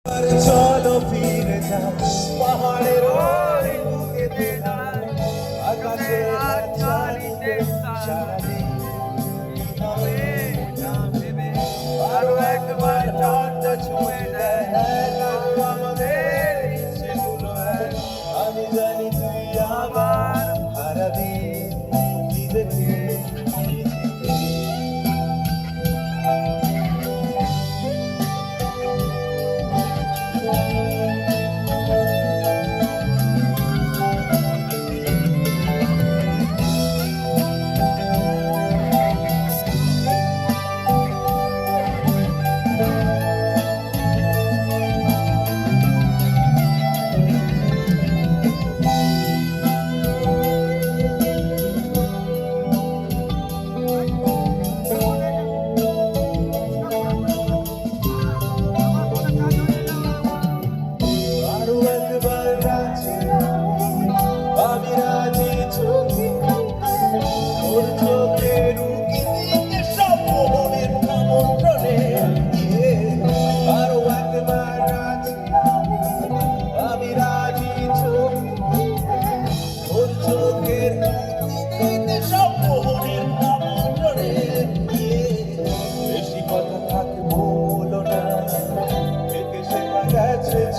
চলো ফিরে যাও পাহাড়ের ওই বুকেতে দাঁড়াই আকাশে হাত ছাড়িতে সারাদিন হবে না ভেবে আরো একবার চাঁদটা ছুঁয়ে দেয় আমাদের ইচ্ছেগুলো আমি জানি তুই আবার হারাবি নিজেকে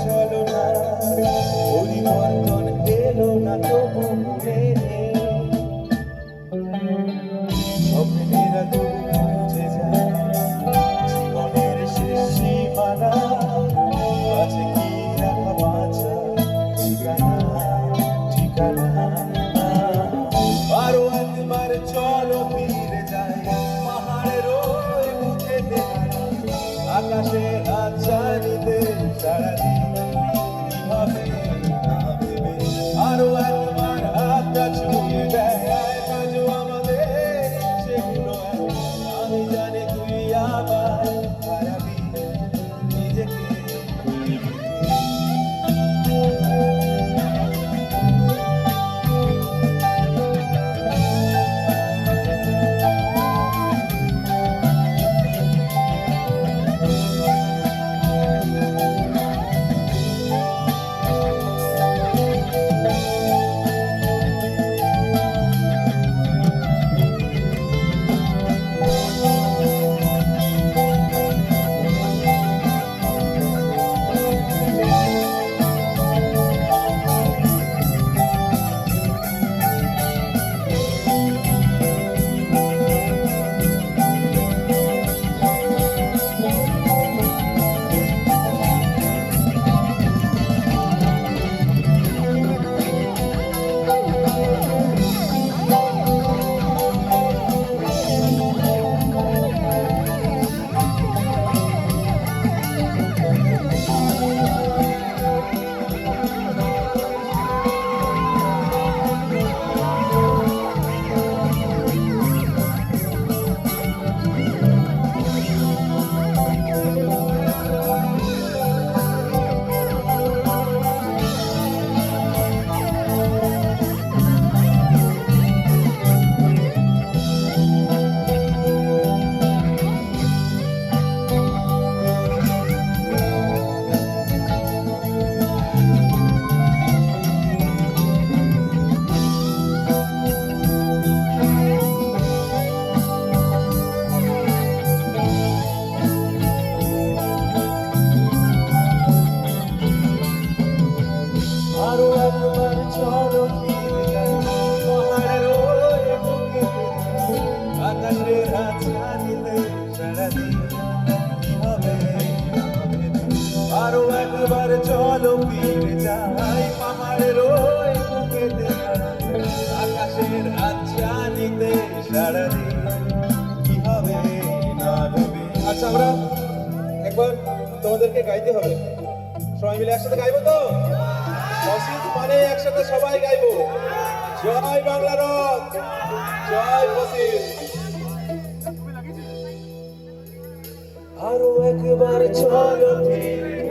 চলো না পরিবর্তন এলো না তবু স্বপ্নেরা তবু খুঁজে যায় জীবনের শেষ সীমানা আছে কি রাখা বাঁচা ঠিকানা ঠিকানা আরো একবার চলো ফিরে যাই পাহাড়ের ওই বুকেতে আকাশের হাত ছাড়িতে সারাদিন কি হবে না ভেবে আরো একবার হাতটা ছুঁয়ে দেয় কাজও আমাদের ইচ্ছেগুলো আমি জানি তুই আবার হারাবি নিজেকে চলো ফিরে যাই পাহাড়ের ওই বুকেতে আকাশের হাত ছাড়িতে সারাদিন কি হবে আরো একবার চলো ফিরে যাই পাহাড়ের ওই বুকেতে আকাশের হাত ছাড়িতে সারাদিন কি হবে না ভেবে আচ্ছা আমরা একবার তোমাদেরকে গাইতে হবে সবাই মিলে একসাথে গাইবো তো অসিত মানে একসাথে সবাই গাইবো জয় বাংলা রক জয় অসিত আরো একবার চলো ফিরে